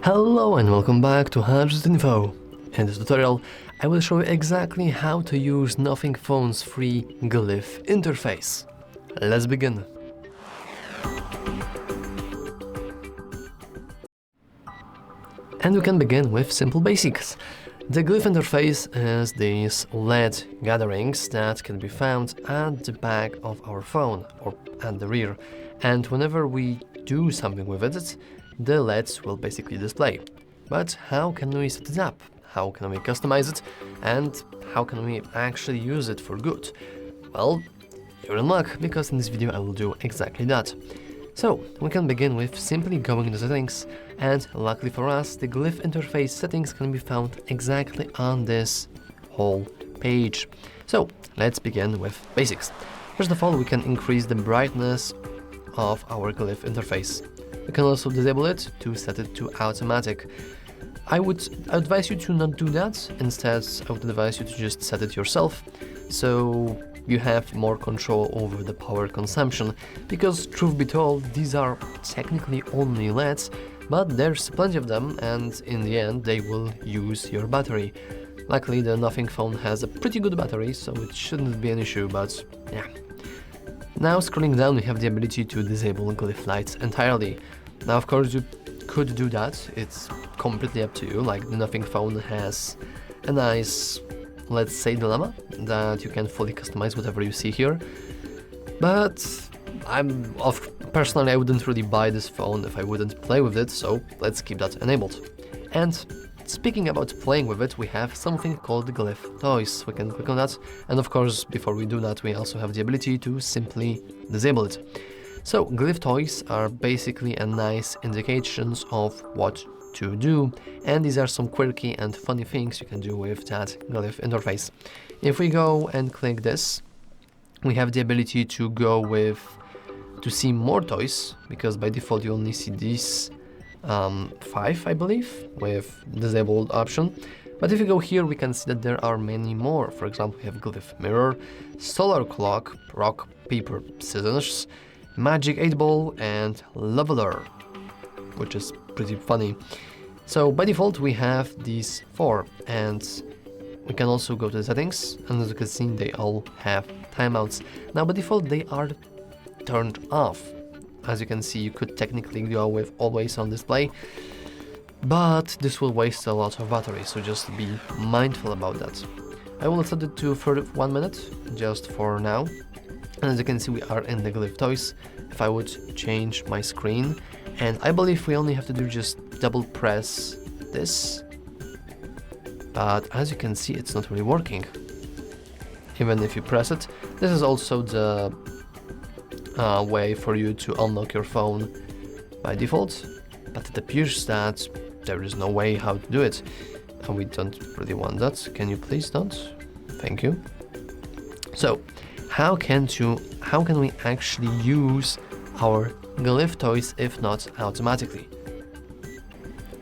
Hello and welcome back to HardReset.Info. In this tutorial, I will show you exactly how to use Nothing Phone's free Glyph interface. Let's begin. And we can begin with simple basics. The Glyph interface is these LED gatherings that can be found at the back of our phone or at the rear, and whenever we do something with it, the LEDs will basically display. But how can we set it up? How can we customize it? And how can we actually use it for good? Well, you're in luck, because in this video I will do exactly that. So, we can begin with simply going into settings, and luckily for us, the Glyph interface settings can be found exactly on this whole page. So, let's begin with basics. First of all, we can increase the brightness of our Glyph interface. We can also disable it to set it to automatic. I would advise you to not do that. Instead, I would advise you to just set it yourself, so you have more control over the power consumption, because truth be told, these are technically only LEDs, but there's plenty of them, and in the end they will use your battery. Luckily, the Nothing phone has a pretty good battery, so it shouldn't be an issue, but yeah. Now, scrolling down, we have the ability to disable Glyph lights entirely. Now, of course, you could do that, it's completely up to you. Like, the Nothing phone has a nice, let's say, dilemma that you can fully customize whatever you see here. But personally, I wouldn't really buy this phone if I wouldn't play with it, so let's keep that enabled. And speaking about playing with it, we have something called Glyph Toys. We can click on that, and of course, before we do that, we also have the ability to simply disable it. So, Glyph Toys are basically a nice indications of what to do, and these are some quirky and funny things you can do with that Glyph interface. If we go and click this, we have the ability to see more toys, because by default you only see these 5, I believe, with disabled option. But if you go here, we can see that there are many more. For example, we have Glyph Mirror, Solar Clock, Rock, Paper, Scissors, Magic 8-Ball, and Leveler, which is pretty funny. So by default we have these 4, and we can also go to the settings, and as you can see, they all have timeouts. Now by default they are turned off. As you can see, you could technically go with always on display, but this will waste a lot of battery, so just be mindful about that. I will set it to 1 minute, just for now. And as you can see, we are in the Glyph Toys. If I would change my screen, and I believe we only have to do just double press this, but as you can see, it's not really working. Even if you press it, this is also the way for you to unlock your phone by default, but it appears that there is no way how to do it, and we don't really want that. Can you please don't? Thank you. So, how can we actually use our Glyph Toys if not automatically?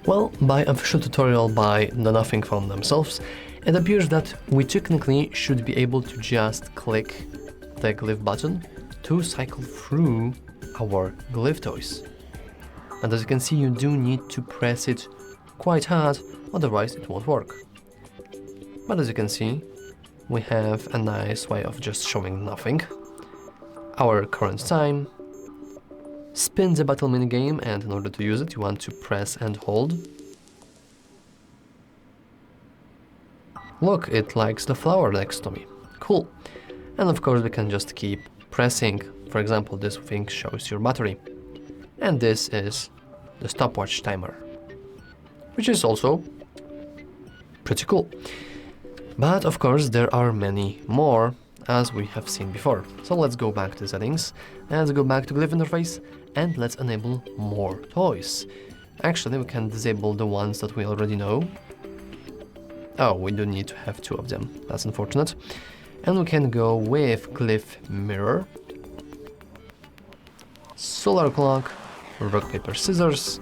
Well, by official tutorial by the Nothing phone themselves, it appears that we technically should be able to just click the Glyph button to cycle through our Glyph Toys. And as you can see, you do need to press it quite hard, otherwise it won't work. But as you can see, we have a nice way of just showing nothing, our current time, spin the battle minigame, and in order to use it you want to press and hold. Look, it likes the flower next to me. Cool. And of course we can just keep pressing. For example, this thing shows your battery. And this is the stopwatch timer, which is also pretty cool. But of course there are many more, as we have seen before. So let's go back to settings, let's go back to Glyph interface, and let's enable more toys. Actually, we can disable the ones that we already know. Oh, we do need to have 2 of them, that's unfortunate. And we can go with Glyph Mirror, Solar Clock, Rock, Paper, Scissors,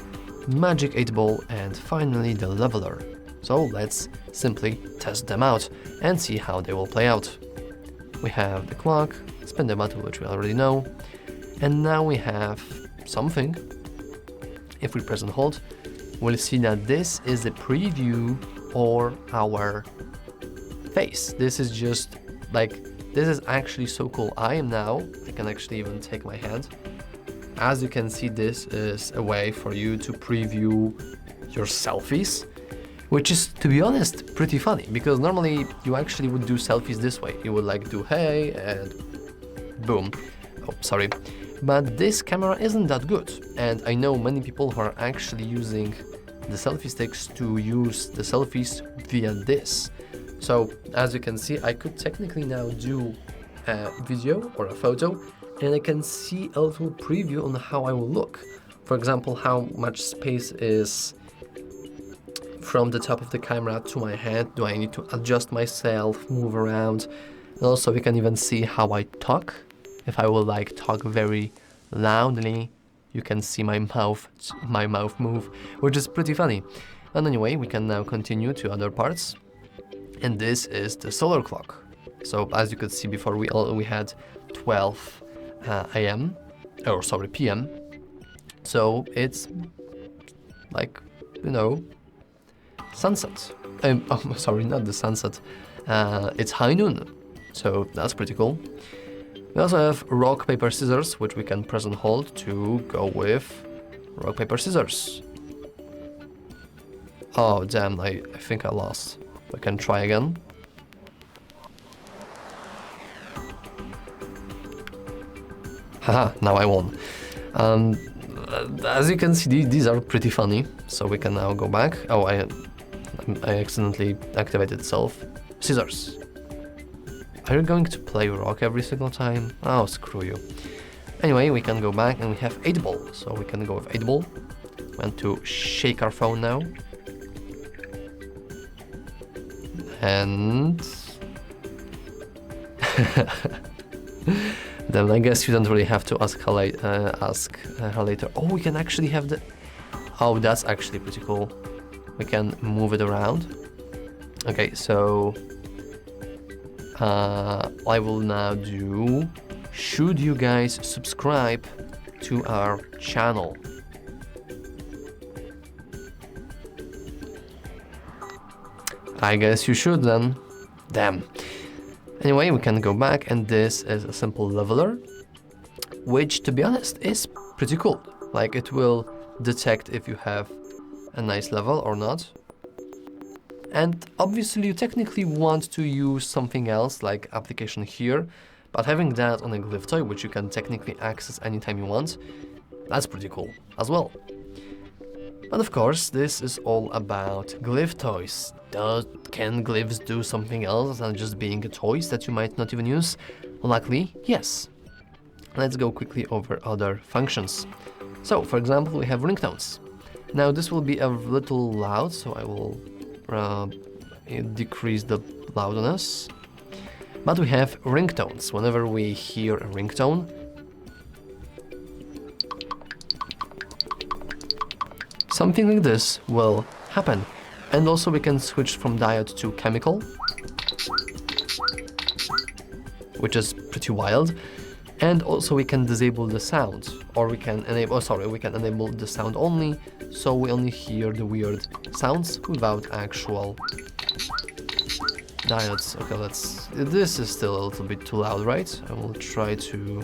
Magic 8-Ball, and finally the Leveler. So let's simply test them out and see how they will play out. We have the clock, spin the button, which we already know, and now we have something. If we press and hold, we'll see that this is a preview or our face. This is just like, this is actually so cool. I can actually even take my hand. As you can see, this is a way for you to preview your selfies, which is, to be honest, pretty funny, because normally you actually would do selfies this way. You would like do hey and boom. Oh, sorry. But this camera isn't that good, and I know many people who are actually using the selfie sticks to use the selfies via this. So as you can see, I could technically now do a video or a photo, and I can see a little preview on how I will look. For example, how much space is from the top of the camera to my head. Do I need to adjust myself, move around? And also we can even see how I talk. If I will like talk very loudly, you can see my mouth move, which is pretty funny. And anyway, we can now continue to other parts. And this is the solar clock. So as you could see before, we had 12 a.m. or sorry, p.m. So it's like, you know, sunset. Oh, sorry, not the sunset. It's high noon. So that's pretty cool. We also have rock, paper, scissors, which we can press and hold to go with rock, paper, scissors. Oh, damn, I think I lost. We can try again. Haha, now I won. As you can see, these are pretty funny, so we can now go back. Oh, I accidentally activated self. Scissors. Are you going to play rock every single time? Oh, screw you. Anyway, we can go back and we have 8 ball, so we can go with 8 ball. We want to shake our phone now. And then I guess you don't really have to ask her later. Oh, we can actually have the... Oh, that's actually pretty cool. We can move it around. Okay, so I will now do... Should you guys subscribe to our channel? I guess you should then. Damn. Anyway, we can go back, and this is a simple leveler, which, to be honest, is pretty cool. Like, it will detect if you have a nice level or not. And obviously you technically want to use something else, like application here, but having that on a Glyph toy, which you can technically access anytime you want, that's pretty cool as well. But of course, this is all about Glyph toys. Can Glyphs do something else than just being a toys that you might not even use? Luckily, yes. Let's go quickly over other functions. So, for example, we have ringtones. Now this will be a little loud, so I will decrease the loudness. But we have ringtones. Whenever we hear a ringtone, something like this will happen. And also we can switch from diode to chemical, which is pretty wild. And also we can disable the sound, or we can enable, we can enable the sound only, so we only hear the weird sounds without actual diodes. Okay, this is still a little bit too loud, right? I will try to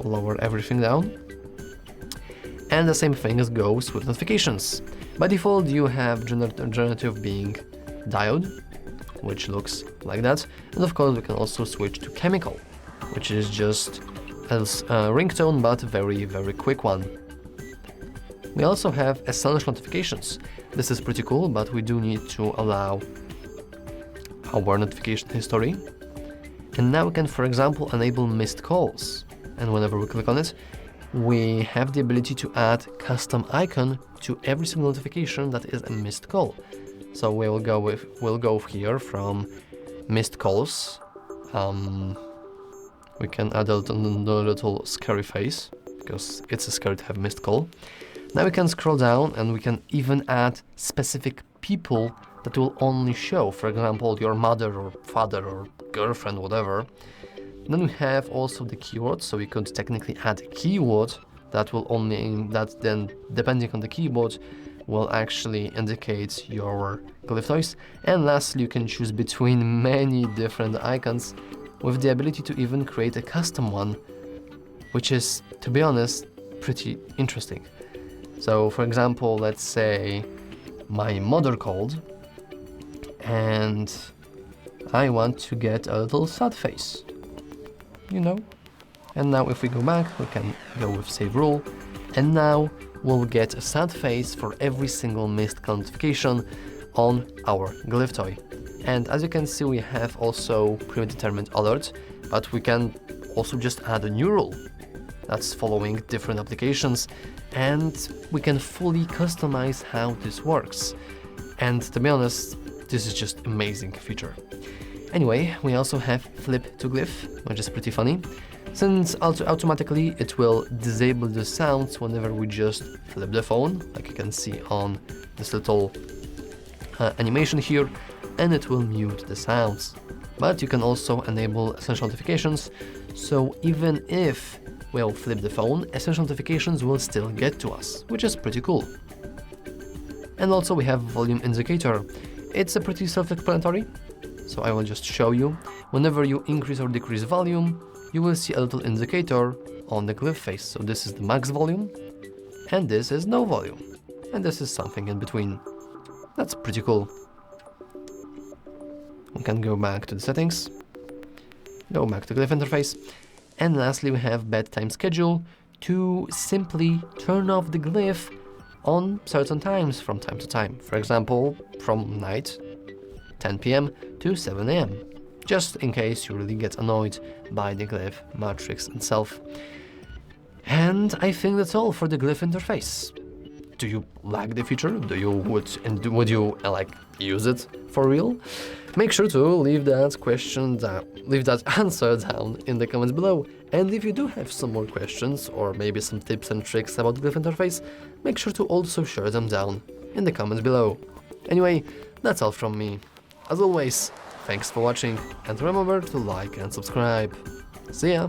lower everything down. And the same thing goes with notifications. By default, you have generative being diode, which looks like that. And of course, we can also switch to chemical, which is just a ringtone, but very, very quick one. We also have essential notifications. This is pretty cool, but we do need to allow our notification history. And now we can, for example, enable missed calls. And whenever we click on it, we have the ability to add custom icon to every single notification that is a missed call. So we'll go here from missed calls. We can add a little scary face, because it's scary to have missed call. Now we can scroll down and we can even add specific people that will only show, for example, your mother or father or girlfriend, whatever. Then we have also the keywords, so we could technically add a keyword that will only, that then, depending on the keyword, will actually indicate your Glyph Toys. And lastly, you can choose between many different icons with the ability to even create a custom one, which is, to be honest, pretty interesting. So for example, let's say my mother called and I want to get a little sad face, you know? And now if we go back, we can go with save rule, and now we'll get a sad face for every single missed call notification on our Glyph Toy. And as you can see, we have also predetermined alert, but we can also just add a new rule that's following different applications, and we can fully customize how this works. And to be honest, this is just amazing feature. Anyway, we also have flip to Glyph, which is pretty funny, since automatically it will disable the sounds whenever we just flip the phone, like you can see on this little animation here, and it will mute the sounds. But you can also enable essential notifications, so even if we'll flip the phone, essential notifications will still get to us, which is pretty cool. And also we have volume indicator. It's a pretty self-explanatory, so I will just show you. Whenever you increase or decrease volume, you will see a little indicator on the Glyph face. So this is the max volume, and this is no volume, and this is something in between. That's pretty cool. We can go back to the settings, go back to Glyph Interface, and lastly we have bedtime schedule to simply turn off the Glyph on certain times from time to time. For example, from night 10 PM to 7 AM, just in case you really get annoyed by the Glyph matrix itself. And I think that's all for the Glyph interface. Do you like the feature? Would you like use it for real? Make sure to leave that answer down in the comments below. And if you do have some more questions or maybe some tips and tricks about Glyph interface, make sure to also share them down in the comments below. Anyway, that's all from me. As always, thanks for watching, and remember to like and subscribe. See ya!